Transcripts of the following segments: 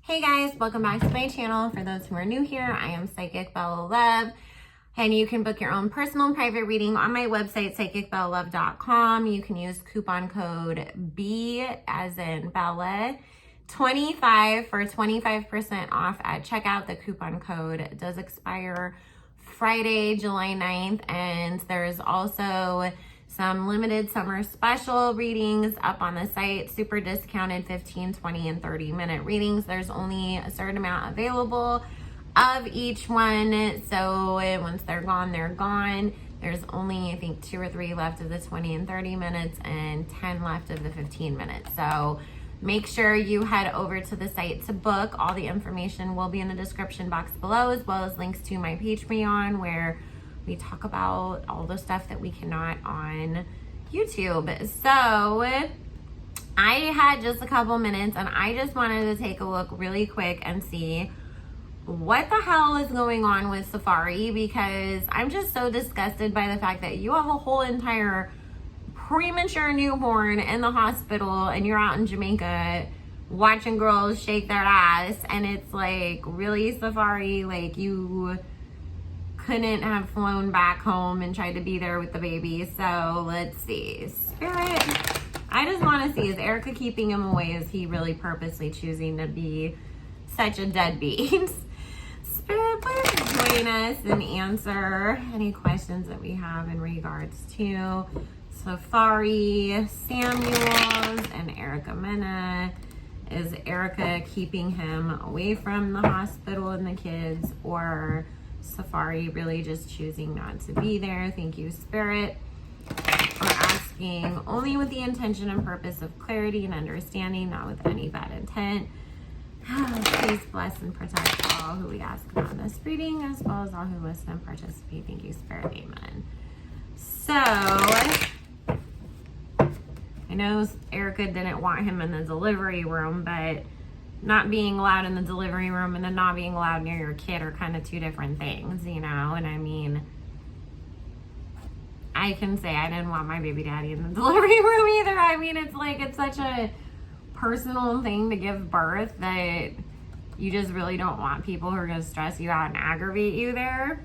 Hey guys, welcome back to my channel. For those who are new here, I am Psychic Bella Love, and you can book your own personal and private reading on my website, psychicbellalove.com. You can use coupon code B as in Bella 25 for 25% off at checkout. The coupon code does expire Friday, July 9th, and there's also some limited summer special readings up on the site, super discounted 15, 20, and 30-minute readings. There's only a certain amount available of each one, so once they're gone, they're gone. There's only, I think, 2 or 3 left of the 20 and 30 minutes and 10 left of the 15 minutes. So make sure you head over to the site to book. All the information will be in the description box below, as well as links to my Patreon, where we talk about all the stuff that we cannot on YouTube. So I had just a couple minutes and I just wanted to take a look really quick and see what the hell is going on with Safaree, because I'm just so disgusted by the fact that you have a whole entire premature newborn in the hospital and you're out in Jamaica watching girls shake their ass, and it's like, really, Safaree? Like, you couldn't have flown back home and tried to be there with the baby? So let's see. Spirit, I just want to see, is Erica keeping him away? Is he really purposely choosing to be such a deadbeat? Spirit, please join us and answer any questions that we have in regards to Safaree Samuels and Erica Mena. Is Erica keeping him away from the hospital and the kids, or Safaree really just choosing not to be there? Thank you, Spirit. We're asking only with the intention and purpose of clarity and understanding, not with any bad intent. Please bless and protect all who we ask about this reading, as well as all who listen and participate. Thank you, Spirit. Amen. So I know Erica didn't want him in the delivery room, but not being allowed in the delivery room and then not being allowed near your kid are kind of two different things, you know? And I mean, I can say I didn't want my baby daddy in the delivery room either. I mean, it's like, it's such a personal thing to give birth that you just really don't want people who are going to stress you out and aggravate you there.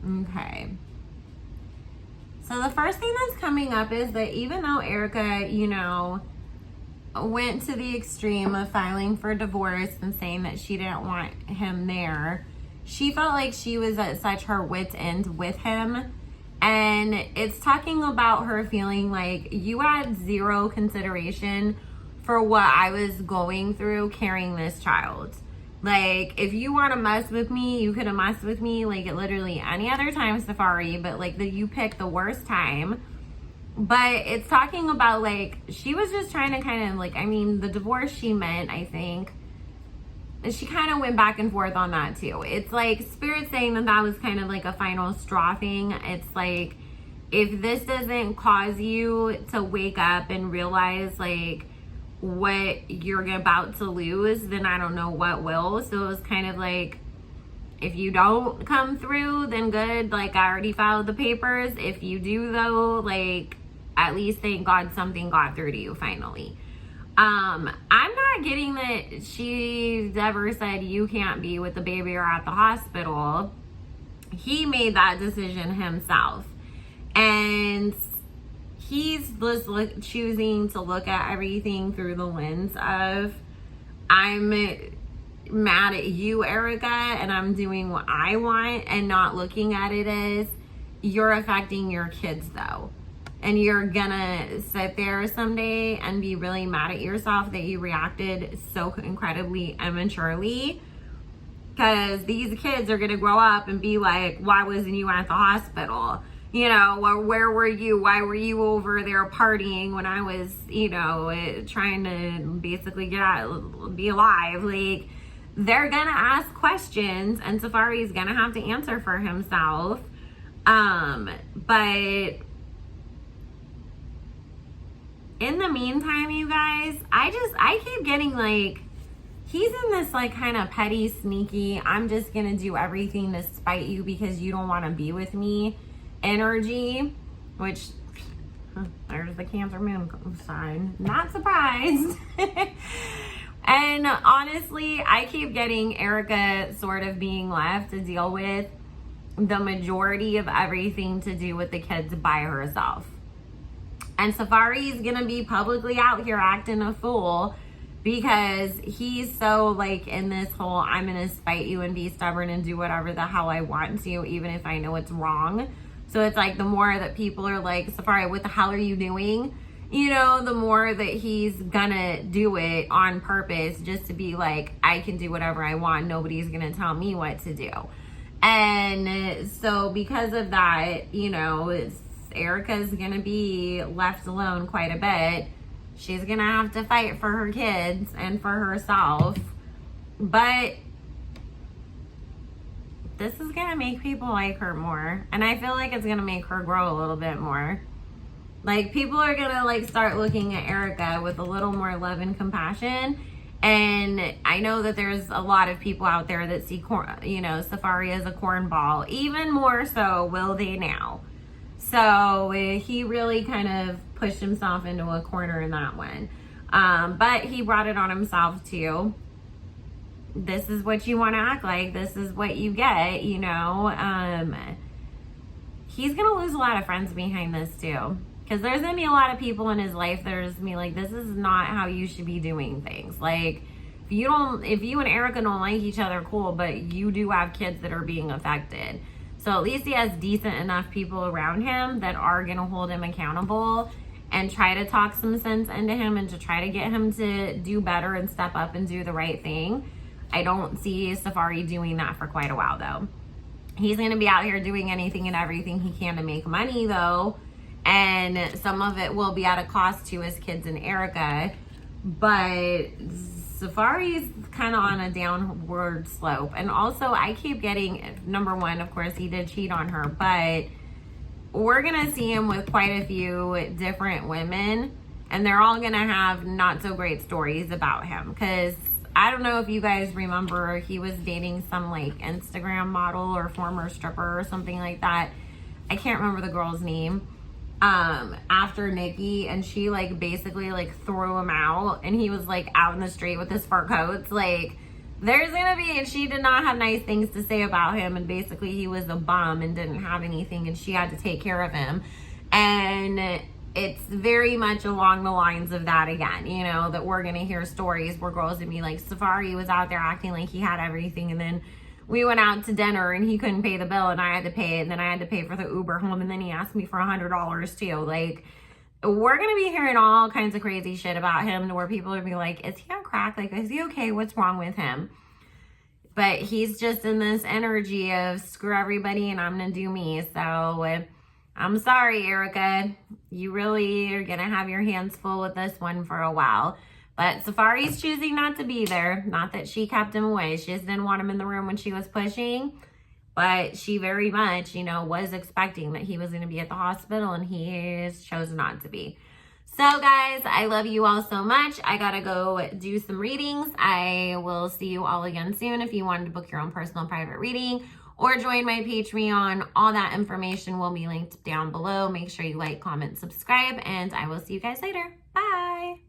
Okay. So the first thing that's coming up is that even though Erica, you know, went to the extreme of filing for divorce and saying that she didn't want him there, she felt like she was at such her wit's end with him. And it's talking about her feeling like you had zero consideration for what I was going through carrying this child. Like, if you want to mess with me, you could have messed with me like at literally any other time, Safaree, but like you picked the worst time. But it's talking about like she was just trying to kind of like, I mean, the divorce she meant, I think, she kind of went back and forth on that too. It's like Spirit saying that that was kind of like a final straw thing. It's like, if this doesn't cause you to wake up and realize like what you're about to lose, then I don't know what will. So it was kind of like, if you don't come through, then good, like I already filed the papers. If you do though, like at least thank God something got through to you finally. I'm not getting that she's ever said you can't be with the baby or at the hospital. He made that decision himself, and he's just choosing to look at everything through the lens of, I'm mad at you, Erica, and I'm doing what I want, and not looking at it as, you're affecting your kids though. And you're gonna sit there someday and be really mad at yourself that you reacted so incredibly immaturely, because these kids are gonna grow up and be like, why wasn't you at the hospital? you know, or where were you? Why were you over there partying when I was, you know, trying to basically get out, be alive? Like, they're gonna ask questions, and Safaree's gonna have to answer for himself. But in the meantime, you guys, I keep getting like, he's in this like kind of petty, sneaky, I'm just gonna do everything to spite you because you don't want to be with me energy, which there's the Cancer moon sign. Not surprised. And honestly, I keep getting Erica sort of being left to deal with the majority of everything to do with the kids by herself. And Safaree's gonna be publicly out here acting a fool because he's so like in this whole, I'm gonna spite you and be stubborn and do whatever the hell I want to, even if I know it's wrong. So it's like the more that people are like, Safaree, what the hell are you doing? You know, the more that he's gonna do it on purpose just to be like, I can do whatever I want. Nobody's gonna tell me what to do. And so because of that, you know, Erica's gonna be left alone quite a bit. She's gonna have to fight for her kids and for herself. But this is gonna make people like her more. And I feel like it's gonna make her grow a little bit more. Like, people are gonna like start looking at Erica with a little more love and compassion. And I know that there's a lot of people out there that see, you know, Safaree as a cornball. Even more so will they now. So he really kind of pushed himself into a corner in that one. But he brought it on himself too. This is what you want to act like. This is what you get, you know. He's going to lose a lot of friends behind this too. Because there's going to be a lot of people in his life that are just going to be like, this is not how you should be doing things. Like, if you and Erica don't like each other, cool, but you do have kids that are being affected. So at least he has decent enough people around him that are going to hold him accountable and try to talk some sense into him and to try to get him to do better and step up and do the right thing. I don't see Safaree doing that for quite a while, though. He's going to be out here doing anything and everything he can to make money, though. And some of it will be at a cost to his kids and Erica. But Safaree's kind of on a downward slope. And also, I keep getting, number one, of course, he did cheat on her. But we're going to see him with quite a few different women. And they're all going to have not so great stories about him. Because I don't know if you guys remember, he was dating some like Instagram model or former stripper or something like that. I can't remember the girl's name. After Nikki, and she like basically like threw him out, and he was like out in the street with his fur coats. Like, there's gonna be, and she did not have nice things to say about him, and basically he was a bum and didn't have anything, and she had to take care of him. And it's very much along the lines of that again, you know, that we're gonna hear stories where girls would be like, Safaree was out there acting like he had everything, and then we went out to dinner and he couldn't pay the bill and I had to pay it, and then I had to pay for the Uber home, and then he asked me for $100 too. Like, we're gonna be hearing all kinds of crazy shit about him, to where people are gonna be like, is he on crack? Like, is he okay? What's wrong with him? But he's just in this energy of screw everybody and I'm gonna do me. So I'm sorry, Erica. You really are gonna have your hands full with this one for a while. But Safaree's choosing not to be there. Not that she kept him away. She just didn't want him in the room when she was pushing. But she very much, you know, was expecting that he was going to be at the hospital, and he has chosen not to be. So, guys, I love you all so much. I got to go do some readings. I will see you all again soon. If you wanted to book your own personal private reading or join my Patreon, all that information will be linked down below. Make sure you like, comment, subscribe, and I will see you guys later. Bye.